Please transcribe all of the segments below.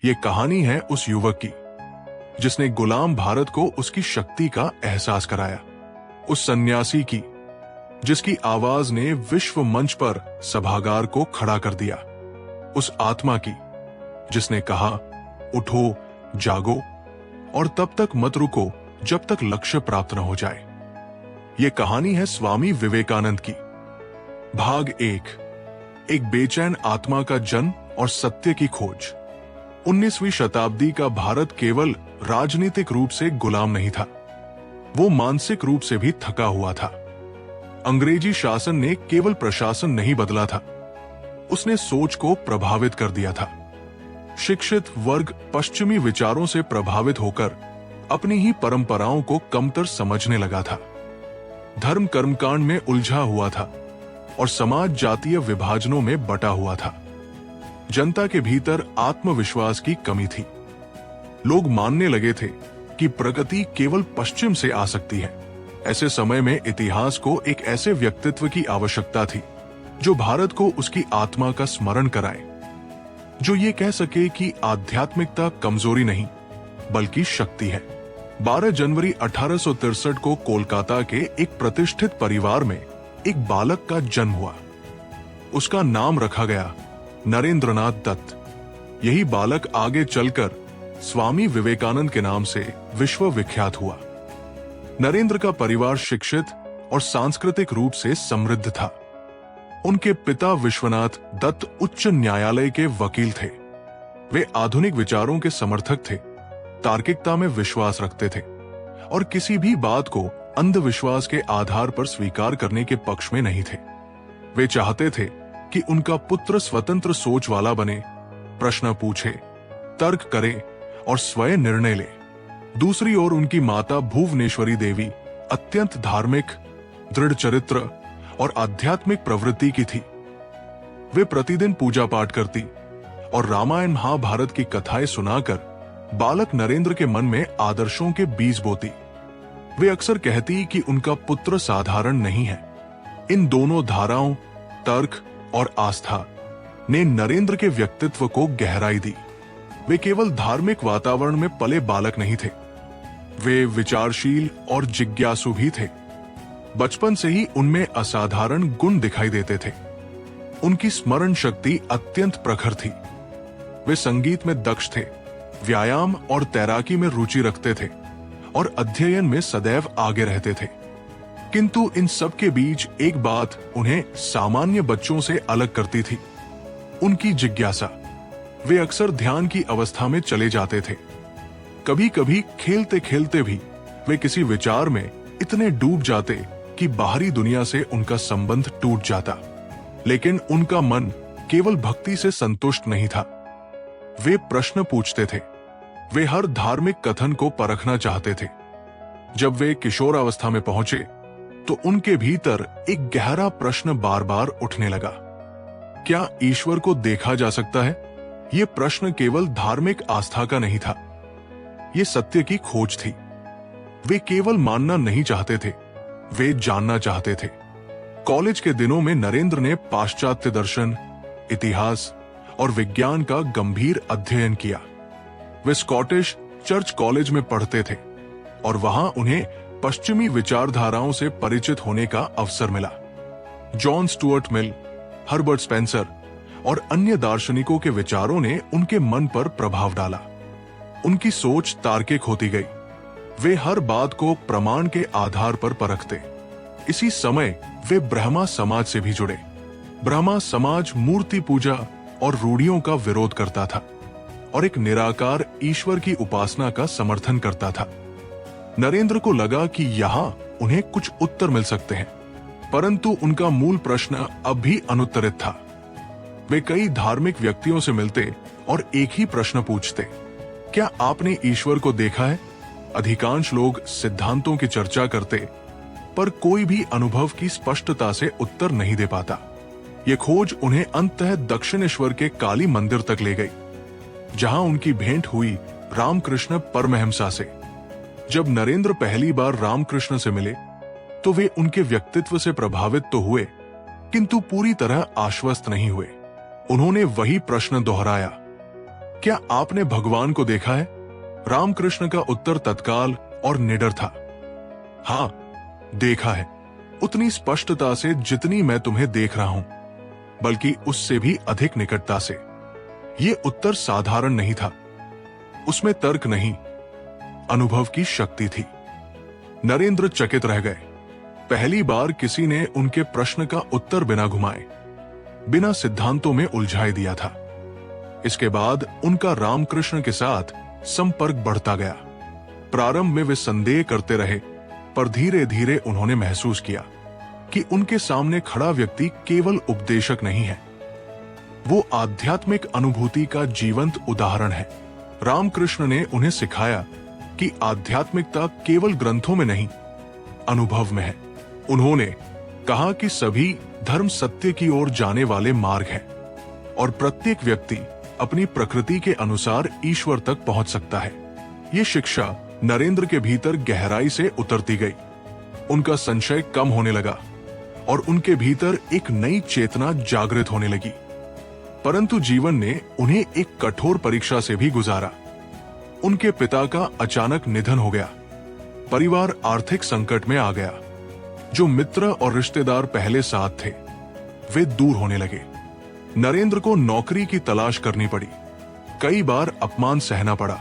ये कहानी है उस युवक की जिसने गुलाम भारत को उसकी शक्ति का एहसास कराया, उस सन्यासी की जिसकी आवाज ने विश्व मंच पर सभागार को खड़ा कर दिया, उस आत्मा की जिसने कहा, उठो, जागो और तब तक मत रुको जब तक लक्ष्य प्राप्त न हो जाए। ये कहानी है स्वामी विवेकानंद की। भाग 1, एक बेचैन आत्मा का जन्म और सत्य की खोज। 19वीं शताब्दी का भारत केवल राजनीतिक रूप से गुलाम नहीं था, वो मानसिक रूप से भी थका हुआ था। अंग्रेजी शासन ने केवल प्रशासन नहीं बदला था, उसने सोच को प्रभावित कर दिया था। शिक्षित वर्ग पश्चिमी विचारों से प्रभावित होकर अपनी ही परंपराओं को कमतर समझने लगा था। धर्म कर्मकांड में उलझा हुआ था और समाज जातीय विभाजनों में बटा हुआ था। जनता के भीतर आत्मविश्वास की कमी थी। लोग मानने लगे थे कि प्रगति केवल पश्चिम से आ सकती है। ऐसे समय में इतिहास को एक ऐसे व्यक्तित्व की आवश्यकता थी जो भारत को उसकी आत्मा का स्मरण कराए, जो ये कह सके कि आध्यात्मिकता कमजोरी नहीं बल्कि शक्ति है। 12 जनवरी 1863 को कोलकाता के एक प्रतिष्ठित परिवार में एक बालक का जन्म हुआ। उसका नाम रखा गया नरेंद्रनाथ दत्त। यही बालक आगे चलकर स्वामी विवेकानंद के नाम से विश्व विख्यात हुआ। नरेंद्र का परिवार शिक्षित और सांस्कृतिक रूप से समृद्ध था। उनके पिता विश्वनाथ दत्त उच्च न्यायालय के वकील थे। वे आधुनिक विचारों के समर्थक थे, तार्किकता में विश्वास रखते थे और किसी भी बात को अंधविश्वास के आधार पर स्वीकार करने के पक्ष में नहीं थे। वे चाहते थे कि उनका पुत्र स्वतंत्र सोच वाला बने, प्रश्न पूछे, तर्क करे और स्वयं निर्णय ले। दूसरी ओर उनकी माता भुवनेश्वरी देवी अत्यंत धार्मिक, दृढ़ चरित्र और आध्यात्मिक प्रवृत्ति की थी। वे प्रतिदिन पूजा पाठ करती और रामायण महाभारत की कथाएं सुनाकर बालक नरेंद्र के मन में आदर्शों के बीज बोती। वे अक्सर कहती कि उनका पुत्र साधारण नहीं है। इन दोनों धाराओं, तर्क और आस्था ने नरेंद्र के व्यक्तित्व को गहराई दी। वे केवल धार्मिक वातावरण में पले बालक नहीं थे, वे विचारशील और जिज्ञासु भी थे। बचपन से ही उनमें असाधारण गुण दिखाई देते थे। उनकी स्मरण शक्ति अत्यंत प्रखर थी। वे संगीत में दक्ष थे, व्यायाम और तैराकी में रुचि रखते थे और अध्ययन में सदैव आगे रहते थे। किंतु इन सब के बीच एक बात उन्हें सामान्य बच्चों से अलग करती थी, उनकी जिज्ञासा। वे अक्सर ध्यान की अवस्था में चले जाते थे। कभी कभी खेलते खेलते भी वे किसी विचार में इतने डूब जाते कि बाहरी दुनिया से उनका संबंध टूट जाता। लेकिन उनका मन केवल भक्ति से संतुष्ट नहीं था। वे प्रश्न पूछते थे। वे हर धार्मिक कथन को परखना चाहते थे। जब वे किशोरावस्था में पहुंचे तो उनके भीतर एक गहरा प्रश्न बार बार उठने लगा। क्या ईश्वर को देखा जा सकता है? यह प्रश्न केवल धार्मिक आस्था का नहीं था, यह सत्य की खोज थी। वे केवल मानना नहीं चाहते थे, वे जानना चाहते थे। कॉलेज के दिनों में नरेंद्र ने पाश्चात्य दर्शन, इतिहास और विज्ञान का गंभीर अध्ययन किया। वे स्कॉटिश चर्च कॉलेज में पढ़ते थे और वहां उन्हें पश्चिमी विचारधाराओं से परिचित होने का अवसर मिला। John Stuart Mill, Herbert Spencer और अन्य दार्शनिकों के विचारों ने उनके मन पर प्रभाव डाला। उनकी सोच तार्किक होती गई। वे हर बात को प्रमाण के आधार पर परखते। इसी समय वे ब्रह्मा समाज से भी जुड़े। ब्रह्मा समाज मूर्ति पूजा और रूढ़ियों का विरोध करता था और एक निराकार ईश्वर की उपासना का समर्थन करता था। नरेंद्र को लगा कि यहाँ उन्हें कुछ उत्तर मिल सकते हैं, परंतु उनका मूल प्रश्न अब भी अनुत्तरित था। वे कई धार्मिक व्यक्तियों से मिलते और एक ही प्रश्न पूछते, क्या आपने ईश्वर को देखा है? अधिकांश लोग सिद्धांतों की चर्चा करते, पर कोई भी अनुभव की स्पष्टता से उत्तर नहीं दे पाता। ये खोज उन्हें अंततः दक्षिणेश्वर के काली मंदिर तक ले गई, जहां उनकी भेंट हुई रामकृष्ण परमहंसा से। जब नरेंद्र पहली बार रामकृष्ण से मिले तो वे उनके व्यक्तित्व से प्रभावित तो हुए, किंतु पूरी तरह आश्वस्त नहीं हुए। उन्होंने वही प्रश्न दोहराया, क्या आपने भगवान को देखा है? रामकृष्ण का उत्तर तत्काल और निडर था। हां, देखा है, उतनी स्पष्टता से जितनी मैं तुम्हें देख रहा हूं, बल्कि उससे भी अधिक निकटता से। यह उत्तर साधारण नहीं था, उसमें तर्क नहीं, अनुभव की शक्ति थी। नरेंद्र चकित रह गए। पहली बार किसी ने उनके प्रश्न का उत्तर बिना घुमाए, बिना सिद्धांतों में उलझाए दिया था। इसके बाद उनका रामकृष्ण के साथ संपर्क बढ़ता गया। प्रारंभ में वे संदेह करते रहे, पर धीरे धीरे उन्होंने महसूस किया कि उनके सामने खड़ा व्यक्ति केवल उपदेशक नहीं है, वो आध्यात्मिक अनुभूति का जीवंत उदाहरण है। रामकृष्ण ने उन्हें सिखाया कि आध्यात्मिकता केवल ग्रंथों में नहीं, अनुभव में है। उन्होंने कहा कि सभी धर्म सत्य की ओर जाने वाले मार्ग हैं और प्रत्येक व्यक्ति अपनी प्रकृति के अनुसार ईश्वर तक पहुंच सकता है। ये शिक्षा नरेंद्र के भीतर गहराई से उतरती गई। उनका संशय कम होने लगा और उनके भीतर एक नई चेतना जागृत होने लगी। परंतु जीवन ने उन्हें एक कठोर परीक्षा से भी गुजारा। उनके पिता का अचानक निधन हो गया। परिवार आर्थिक संकट में आ गया। जो मित्र और रिश्तेदार पहले साथ थे, वे दूर होने लगे। नरेंद्र को नौकरी की तलाश करनी पड़ी। कई बार अपमान सहना पड़ा।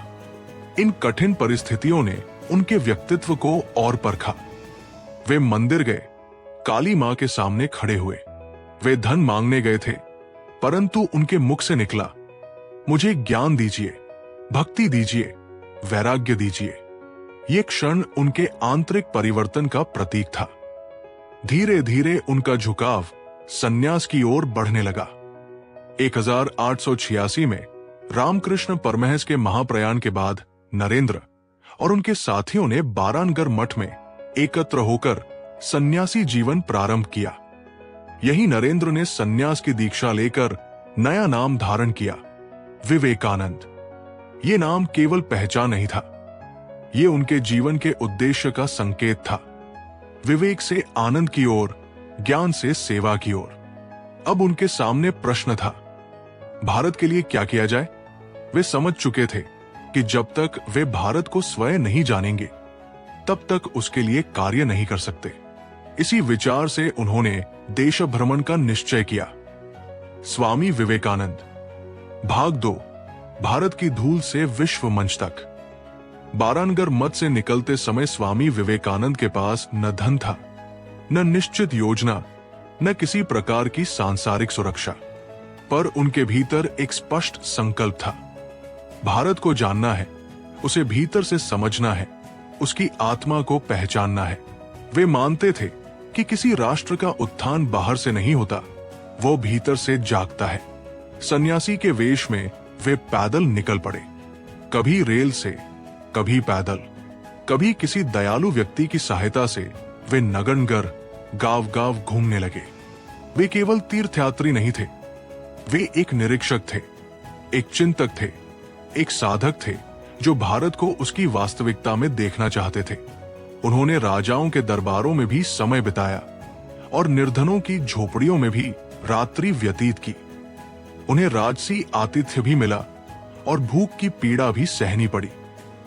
इन कठिन परिस्थितियों ने उनके व्यक्तित्व को और परखा। वे मंदिर गए, काली मां के सामने खड़े हुए। वे धन मांगने गए थे, परंतु उनके मुख से निकला, मुझे ज्ञान दीजिए, भक्ति दीजिए, वैराग्य दीजिए। ये क्षण उनके आंतरिक परिवर्तन का प्रतीक था। धीरे धीरे उनका झुकाव सन्यास की ओर बढ़ने लगा। 1886 में रामकृष्ण परमहंस के महाप्रयाण के बाद नरेंद्र और उनके साथियों ने बारानगर मठ में एकत्र होकर सन्यासी जीवन प्रारंभ किया। यही नरेंद्र ने सन्यास की दीक्षा लेकर नया नाम धारण किया, विवेकानंद। ये नाम केवल पहचान नहीं था, ये उनके जीवन के उद्देश्य का संकेत था। विवेक से आनंद की ओर, ज्ञान से सेवा की ओर। अब उनके सामने प्रश्न था, भारत के लिए क्या किया जाए? वे समझ चुके थे कि जब तक वे भारत को स्वयं नहीं जानेंगे, तब तक उसके लिए कार्य नहीं कर सकते। इसी विचार से उन्होंने देश भ्रमण का निश्चय किया। स्वामी विवेकानंद, भाग 2, भारत की धूल से विश्व मंच तक। बारानगर मठ से निकलते समय स्वामी विवेकानंद के पास न धन था, न निश्चित योजना, न किसी प्रकार की सांसारिक सुरक्षा, पर उनके भीतर एक स्पष्ट संकल्प था। भारत को जानना है, उसे भीतर से समझना है, उसकी आत्मा को पहचानना है। वे मानते थे कि किसी राष्ट्र का उत्थान बाहर से नहीं होता, वो भीतर से जागता है। सन्यासी के वेश में वे पैदल निकल पड़े, कभी रेल से, कभी पैदल, कभी किसी दयालु व्यक्ति की सहायता से वे नगनगर गांव गांव घूमने लगे। वे केवल तीर्थयात्री नहीं थे, वे एक निरीक्षक थे, एक चिंतक थे, एक साधक थे जो भारत को उसकी वास्तविकता में देखना चाहते थे। उन्होंने राजाओं के दरबारों में भी समय बिताया और निर्धनों की झोपड़ियों में भी रात्रि व्यतीत की। उन्हें राजसी आतिथ्य भी मिला और भूख की पीड़ा भी सहनी पड़ी।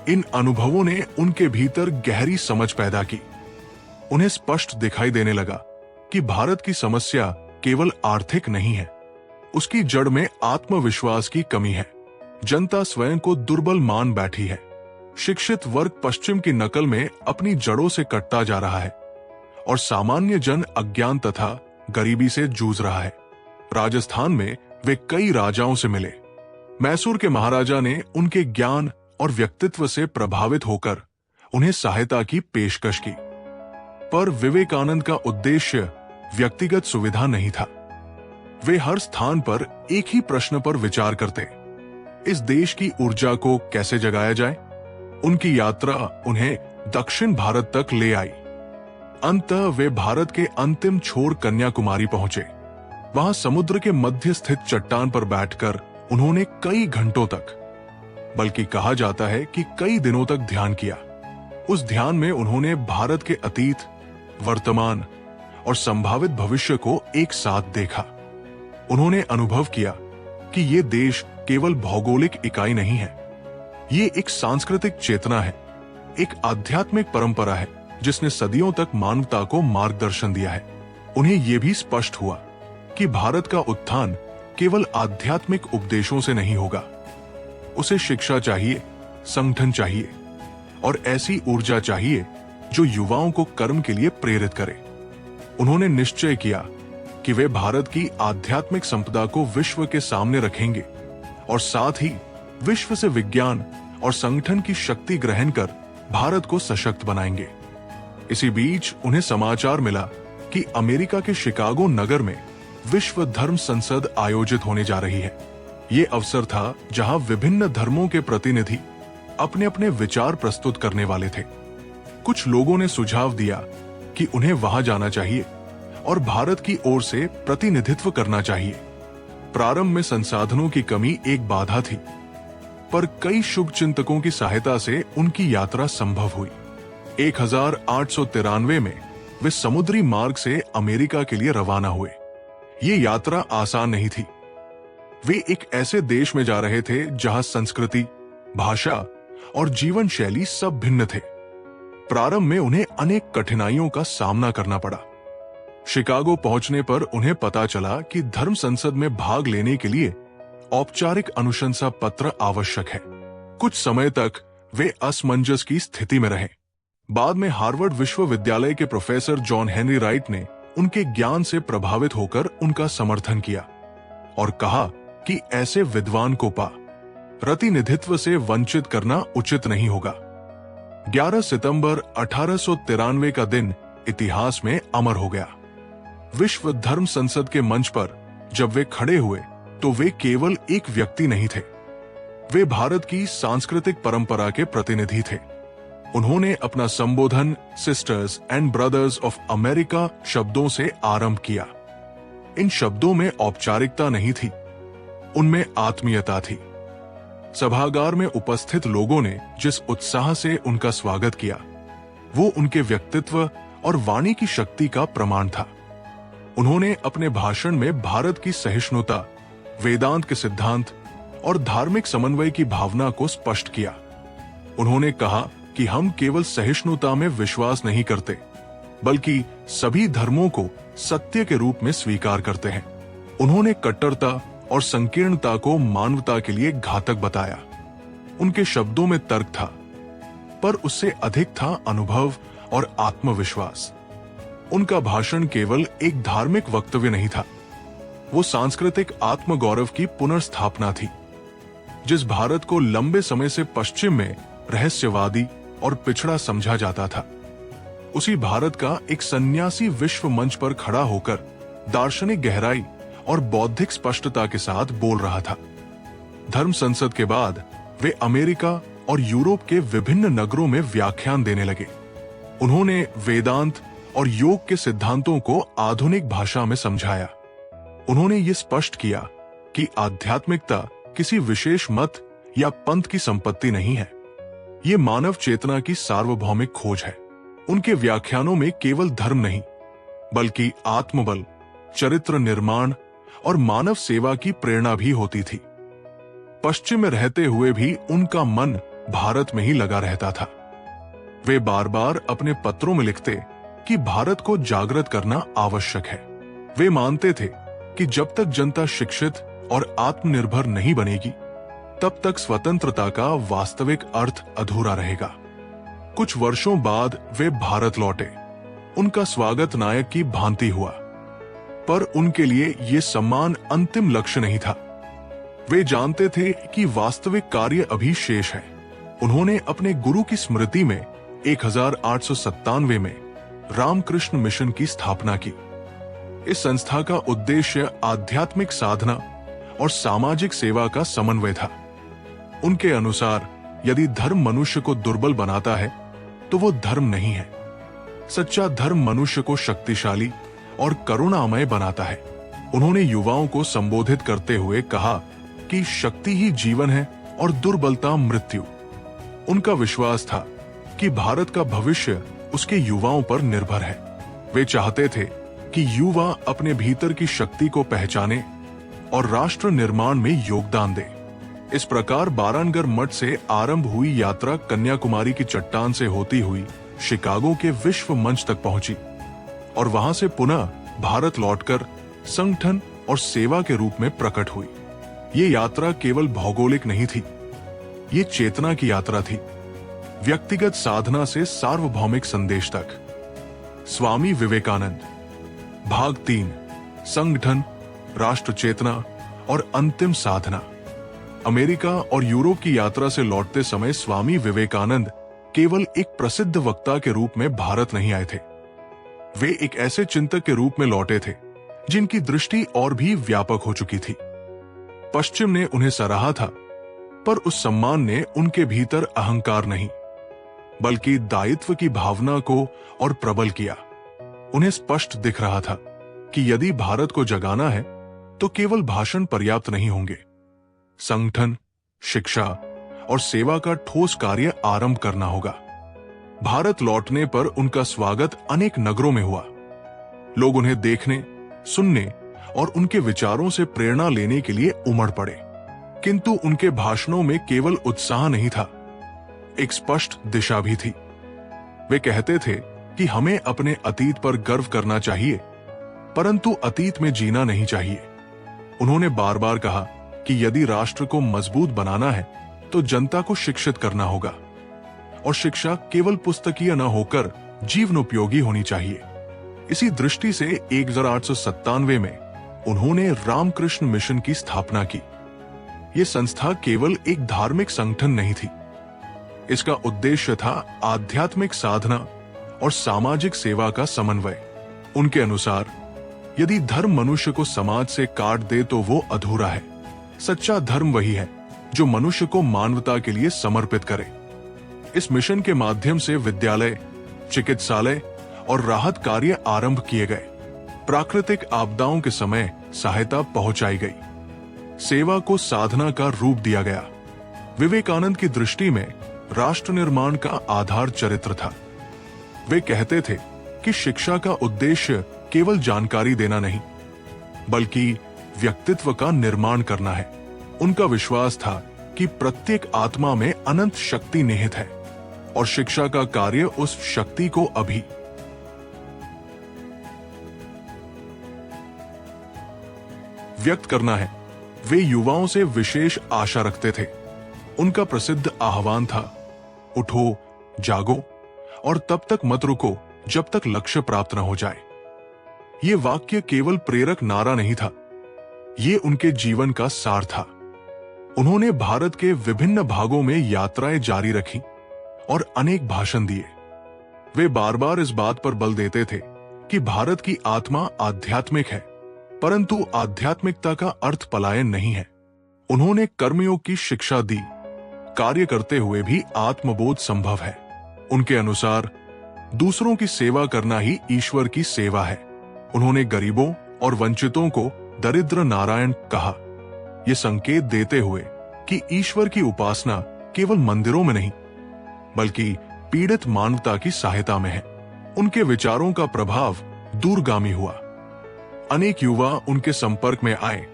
इन अनुभवों ने उनके भीतर गहरी समझ पैदा की। उन्हें स्पष्ट दिखाई देने लगा कि भारत की समस्या केवल आर्थिक नहीं है, उसकी जड़ में आत्मविश्वास की कमी है। जनता स्वयं को दुर्बल मान बैठी है। शिक्षित वर्ग पश्चिम की नकल में अपनी जड़ों से कटता जा रहा है और सामान्य जन अज्ञान तथा गरीबी से जूझ रहा है। राजस्थान में वे कई राजाओं से मिले। मैसूर के महाराजा ने उनके ज्ञान और व्यक्तित्व से प्रभावित होकर उन्हें सहायता की पेशकश की। पर विवेकानंद का उद्देश्य व्यक्तिगत सुविधा नहीं था। वे हर स्थान पर एक ही प्रश्न पर विचार करते, इस देश की ऊर्जा को कैसे जगाया जाए। उनकी यात्रा उन्हें दक्षिण भारत तक ले आई। अंततः वे भारत के अंतिम छोर कन्याकुमारी पहुंचे। वहां समुद्र के मध्य स्थित चट्टान पर बैठकर उन्होंने कई घंटों तक, बल्कि कहा जाता है कि कई दिनों तक ध्यान किया। उस ध्यान में उन्होंने भारत के अतीत, वर्तमान और संभावित भविष्य को एक साथ देखा। उन्होंने अनुभव किया कि ये देश केवल भौगोलिक इकाई नहीं है, ये एक सांस्कृतिक चेतना है, एक आध्यात्मिक परंपरा है जिसने सदियों तक मानवता को मार्गदर्शन दिया है। उन्हें यह भी स्पष्ट हुआ कि भारत का उत्थान केवल आध्यात्मिक उपदेशों से नहीं होगा, उसे शिक्षा चाहिए, संगठन चाहिए और ऐसी ऊर्जा चाहिए जो युवाओं को कर्म के लिए प्रेरित करे। उन्होंने निश्चय किया कि वे भारत की आध्यात्मिक संपदा को विश्व के सामने रखेंगे और साथ ही विश्व से विज्ञान और संगठन की शक्ति ग्रहण कर भारत को सशक्त बनाएंगे। इसी बीच उन्हें समाचार मिला कि अमेरिका के शिकागो नगर में विश्व धर्म संसद आयोजित होने जा रही है। ये अवसर था जहां विभिन्न धर्मों के प्रतिनिधि अपने अपने विचार प्रस्तुत करने वाले थे। कुछ लोगों ने सुझाव दिया कि उन्हें वहां जाना चाहिए और भारत की ओर से प्रतिनिधित्व करना चाहिए। प्रारंभ में संसाधनों की कमी एक बाधा थी, पर कई शुभचिंतकों की सहायता से उनकी यात्रा संभव हुई। 1893 में वे समुद्री मार्ग से अमेरिका के लिए रवाना हुए। ये यात्रा आसान नहीं थी। वे एक ऐसे देश में जा रहे थे जहां संस्कृति, भाषा और जीवन शैली सब भिन्न थे। प्रारंभ में उन्हें अनेक कठिनाइयों का सामना करना पड़ा। शिकागो पहुंचने पर उन्हें पता चला कि धर्म संसद में भाग लेने के लिए औपचारिक अनुशंसा पत्र आवश्यक है। कुछ समय तक वे असमंजस की स्थिति में रहे। बाद में हार्वर्ड विश्वविद्यालय के प्रोफेसर जॉन हेनरी राइट ने उनके ज्ञान से प्रभावित होकर उनका समर्थन किया और कहा कि ऐसे विद्वान को प्रतिनिधित्व से वंचित करना उचित नहीं होगा। 11 सितंबर 1893 का दिन इतिहास में अमर हो गया। विश्व धर्म संसद के मंच पर जब वे खड़े हुए तो वे केवल एक व्यक्ति नहीं थे, वे भारत की सांस्कृतिक परंपरा के प्रतिनिधि थे। उन्होंने अपना संबोधन sisters and brothers of America शब्दों से आरंभ किया। इन शब्दों में औपचारिकता नहीं थी, उनमें आत्मीयता थी। सभागार में उपस्थित लोगों ने जिस उत्साह से उनका स्वागत किया, वो उनके व्यक्तित्व और वाणी की शक्ति का प्रमाण था। उन्होंने अपने भाषण में भारत की सहिष्णुता, वेदांत के सिद्धांत और धार्मिक समन्वय की भावना को स्पष्ट किया। उन्होंने कहा कि हम केवल सहिष्णुता में विश्वास नहीं करते, बल्कि सभी धर्मों को सत्य के रूप में स्वीकार करते हैं। उन्होंने कट्टरता और संकीर्णता को मानवता के लिए घातक बताया। उनके शब्दों में तर्क था, पर उससे अधिक था अनुभव और आत्मविश्वास। उनका भाषण केवल एक धार्मिक वक्तव्य नहीं था, वो सांस्कृतिक आत्मगौरव की पुनर्स्थापना थी। जिस भारत को लंबे समय से पश्चिम में रहस्यवादी और पिछड़ा समझा जाता था, उसी भारत का एक सन्यासी विश्व मंच पर खड़ा होकर दार्शनिक गहराई और बौद्धिक स्पष्टता के साथ बोल रहा था। धर्म संसद के बाद वे अमेरिका और यूरोप के विभिन्न नगरों में व्याख्यान देने लगे। उन्होंने वेदांत और योग के सिद्धांतों को आधुनिक भाषा में समझाया। उन्होंने ये स्पष्ट किया कि आध्यात्मिकता किसी विशेष मत या पंथ की संपत्ति नहीं है, ये मानव चेतना की सार्वभौमिक खोज है। उनके व्याख्यानों में केवल धर्म नहीं, बल्कि आत्मबल, चरित्र निर्माण और मानव सेवा की प्रेरणा भी होती थी। पश्चिम में रहते हुए भी उनका मन भारत में ही लगा रहता था। वे बार बार अपने पत्रों में लिखते कि भारत को जागृत करना आवश्यक है। वे मानते थे कि जब तक जनता शिक्षित और आत्मनिर्भर नहीं बनेगी, तब तक स्वतंत्रता का वास्तविक अर्थ अधूरा रहेगा। कुछ वर्षों बाद वे भारत लौटे। उनका स्वागत नायक की भांति हुआ, पर उनके लिए ये सम्मान अंतिम लक्ष्य नहीं था। वे जानते थे कि वास्तविक कार्य अभी शेष है। उन्होंने अपने गुरु की स्मृति में 1897 में रामकृष्ण मिशन की स्थापना की। इस संस्था का उद्देश्य आध्यात्मिक साधना और सामाजिक सेवा का समन्वय था। उनके अनुसार यदि धर्म मनुष्य को दुर्बल बनाता है तो वो धर्म नहीं है। सच्चा धर्म मनुष्य को शक्तिशाली और करुणामय बनाता है। उन्होंने युवाओं को संबोधित करते हुए कहा कि शक्ति ही जीवन है और दुर्बलता मृत्यु। उनका विश्वास था कि भारत का भविष्य उसके युवाओं पर निर्भर है। वे चाहते थे कि युवा अपने भीतर की शक्ति को पहचाने और राष्ट्र निर्माण में योगदान दे। इस प्रकार बारानगर मठ से आरंभ हुई यात्रा कन्याकुमारी की चट्टान से होती हुई शिकागो के विश्व मंच तक पहुंची और वहां से पुनः भारत लौटकर संगठन और सेवा के रूप में प्रकट हुई। ये यात्रा केवल भौगोलिक नहीं थी, ये चेतना की यात्रा थी, व्यक्तिगत साधना से सार्वभौमिक संदेश तक। स्वामी विवेकानंद, भाग 3, संगठन, राष्ट्र चेतना और अंतिम साधना। अमेरिका और यूरोप की यात्रा से लौटते समय स्वामी विवेकानंद केवल एक प्रसिद्ध वक्ता के रूप में भारत नहीं आए थे। वे एक ऐसे चिंतक के रूप में लौटे थे जिनकी दृष्टि और भी व्यापक हो चुकी थी। पश्चिम ने उन्हें सराहा था, पर उस सम्मान ने उनके भीतर अहंकार नहीं, बल्कि दायित्व की भावना को और प्रबल किया। उन्हें स्पष्ट दिख रहा था कि यदि भारत को जगाना है तो केवल भाषण पर्याप्त नहीं होंगे। संगठन, शिक्षा और सेवा का ठोस कार्य आरंभ करना होगा। भारत लौटने पर उनका स्वागत अनेक नगरों में हुआ। लोग उन्हें देखने, सुनने और उनके विचारों से प्रेरणा लेने के लिए उमड़ पड़े। किंतु उनके भाषणों में केवल उत्साह नहीं था, एक स्पष्ट दिशा भी थी। वे कहते थे कि हमें अपने अतीत पर गर्व करना चाहिए, परंतु अतीत में जीना नहीं चाहिए। उन्होंने बार बार कहा कि यदि राष्ट्र को मजबूत बनाना है तो जनता को शिक्षित करना होगा, और शिक्षा केवल पुस्तकीय न होकर जीवनोपयोगी होनी चाहिए। इसी दृष्टि से 1897 में उन्होंने रामकृष्ण मिशन की स्थापना की। यह संस्था केवल एक धार्मिक संगठन नहीं थी, इसका उद्देश्य था आध्यात्मिक साधना और सामाजिक सेवा का समन्वय। उनके अनुसार यदि धर्म मनुष्य को समाज से काट दे तो वो अधूरा है। सच्चा धर्म वही है जो मनुष्य को मानवता के लिए समर्पित करे। इस मिशन के माध्यम से विद्यालय, चिकित्सालय और राहत कार्य आरंभ किए गए। प्राकृतिक आपदाओं के समय सहायता पहुंचाई गई। सेवा को साधना का रूप दिया गया। विवेकानंद की दृष्टि में राष्ट्र निर्माण का आधार चरित्र था। वे कहते थे कि शिक्षा का उद्देश्य केवल जानकारी देना नहीं, बल्कि व्यक्तित्व का निर्माण करना है। उनका विश्वास था कि प्रत्येक आत्मा में अनंत शक्ति निहित है और शिक्षा का कार्य उस शक्ति को अभी व्यक्त करना है। वे युवाओं से विशेष आशा रखते थे। उनका प्रसिद्ध आह्वान था, उठो, जागो और तब तक मत रुको जब तक लक्ष्य प्राप्त न हो जाए। ये वाक्य केवल प्रेरक नारा नहीं था, ये उनके जीवन का सार था। उन्होंने भारत के विभिन्न भागों में यात्राएं जारी रखी और अनेक भाषण दिए। वे बार बार इस बात पर बल देते थे कि भारत की आत्मा आध्यात्मिक है, परंतु आध्यात्मिकता का अर्थ पलायन नहीं है। उन्होंने कर्मयोग की शिक्षा दी। कार्य करते हुए भी आत्मबोध संभव है। उनके अनुसार दूसरों की सेवा करना ही ईश्वर की सेवा है। उन्होंने गरीबों और वंचितों को दरिद्र नारायण कहा, ये संकेत देते हुए कि ईश्वर की उपासना केवल मंदिरों में नहीं, बल्कि पीड़ित मानवता की सहायता में है। उनके विचारों का प्रभाव दूरगामी हुआ। अनेक युवा उनके संपर्क में आए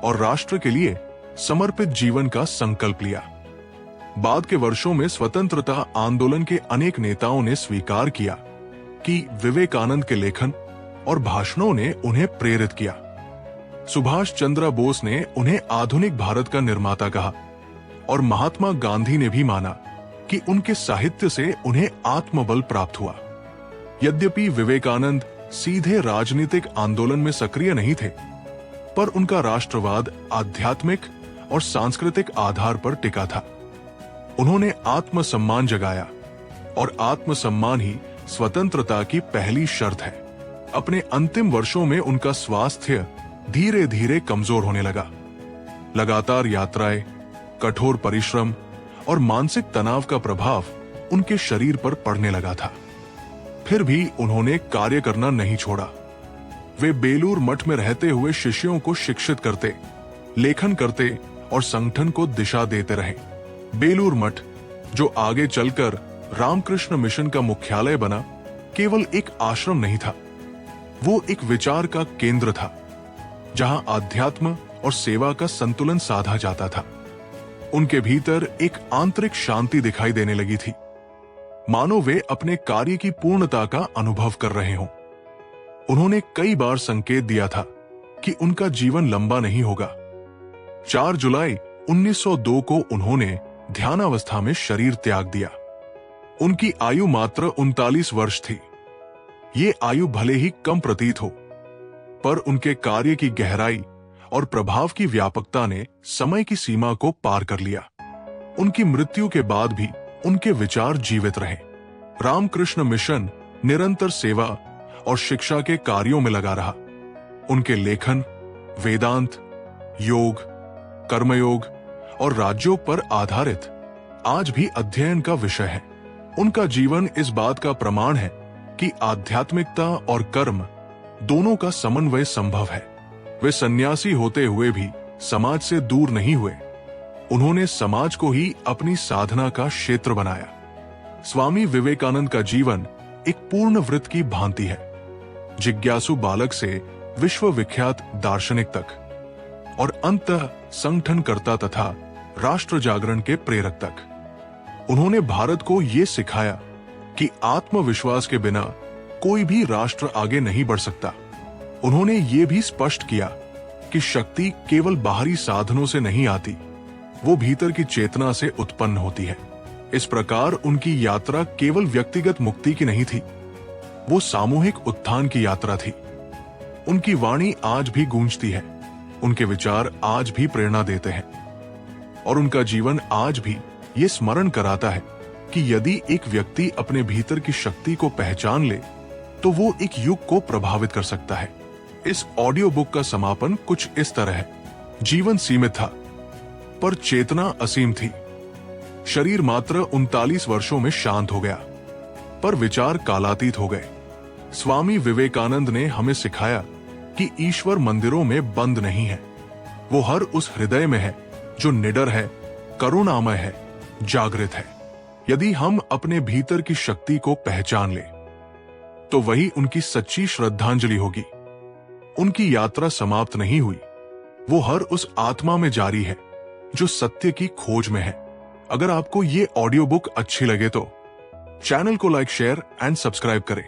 और राष्ट्र के लिए समर्पित जीवन का संकल्प लिया। बाद के वर्षों में स्वतंत्रता आंदोलन के अनेक नेताओं ने स्वीकार किया कि विवेकानंद के लेखन और भाषणों ने उन्हें प्रेरित किया। सुभाष चंद्र बोस ने उन्हें आधुनिक भारत का निर्माता कहा और महात्मा गांधी ने भी माना कि उनके साहित्य से उन्हें आत्मबल प्राप्त हुआ। यद्यपि विवेकानंद सीधे राजनीतिक आंदोलन में सक्रिय नहीं थे, पर उनका राष्ट्रवाद आध्यात्मिक और सांस्कृतिक आधार पर टिका था। उन्होंने आत्मसम्मान जगाया और आत्मसम्मान ही स्वतंत्रता की पहली शर्त है। अपने अंतिम वर्षों में उनका स्वास्थ्य धीरे धीरे कमजोर होने लगा। लगातार यात्राएं, कठोर परिश्रम और मानसिक तनाव का प्रभाव उनके शरीर पर पड़ने लगा था। फिर भी उन्होंने कार्य करना नहीं छोड़ा। वे बेलूर मठ में रहते हुए शिष्यों को शिक्षित करते, लेखन करते और संगठन को दिशा देते रहे। बेलूर मठ, जो आगे चलकर रामकृष्ण मिशन का मुख्यालय बना, केवल एक आश्रम नहीं था, वो एक विचार का केंद्र था, जहां आध्यात्म और सेवा का संतुलन साधा जाता था। उनके भीतर एक आंतरिक शांति दिखाई देने लगी थी, मानो वे अपने कार्य की पूर्णता का अनुभव कर रहे हों। उन्होंने कई बार संकेत दिया था कि उनका जीवन लंबा नहीं होगा। 4 जुलाई 1902 को उन्होंने ध्यानावस्था में शरीर त्याग दिया। उनकी आयु मात्र 39 वर्ष थी। ये आयु भले ही कम प्रतीत हो, पर उनके कार्य की गहराई और प्रभाव की व्यापकता ने समय की सीमा को पार कर लिया। उनकी मृत्यु के बाद भी उनके विचार जीवित रहे। रामकृष्ण मिशन निरंतर सेवा और शिक्षा के कार्यों में लगा रहा। उनके लेखन वेदांत, योग, कर्मयोग और राजयोग पर आधारित आज भी अध्ययन का विषय है। उनका जीवन इस बात का प्रमाण है कि आध्यात्मिकता और कर्म दोनों का समन्वय संभव है। वे सन्यासी होते हुए भी समाज से दूर नहीं हुए। उन्होंने समाज को ही अपनी साधना का क्षेत्र बनाया। स्वामी विवेकानंद का जीवन एक पूर्ण वृत्त की भांति है, जिज्ञासु बालक से विश्व विख्यात दार्शनिक तक और अंतः संगठनकर्ता तथा राष्ट्र जागरण के प्रेरक तक। उन्होंने भारत को ये सिखाया कि आत्मविश्वास के बिना कोई भी राष्ट्र आगे नहीं बढ़ सकता। उन्होंने ये भी स्पष्ट किया कि शक्ति केवल बाहरी साधनों से नहीं आती, वो भीतर की चेतना से उत्पन्न होती है। इस प्रकार उनकी यात्रा केवल व्यक्तिगत मुक्ति की नहीं थी, वो सामूहिक उत्थान की यात्रा थी। उनकी वाणी आज भी गूंजती है, उनके विचार आज भी प्रेरणा देते हैं और उनका जीवन आज भी ये स्मरण कराता है कि यदि एक व्यक्ति अपने भीतर की शक्ति को पहचान ले तो वो एक युग को प्रभावित कर सकता है। इस ऑडियो बुक का समापन कुछ इस तरह है। जीवन सीमित था, पर चेतना असीम थी। शरीर मात्र 39 वर्षों में शांत हो गया, पर विचार कालातीत हो गए। स्वामी विवेकानंद ने हमें सिखाया कि ईश्वर मंदिरों में बंद नहीं है, वो हर उस हृदय में है जो निडर है, करुणामय है, जागृत है। यदि हम अपने भीतर की शक्ति को पहचान ले तो वही उनकी सच्ची श्रद्धांजलि होगी। उनकी यात्रा समाप्त नहीं हुई, वो हर उस आत्मा में जारी है जो सत्य की खोज में है। अगर आपको ये ऑडियो बुक अच्छी लगे तो चैनल को लाइक, शेयर एंड सब्सक्राइब करें।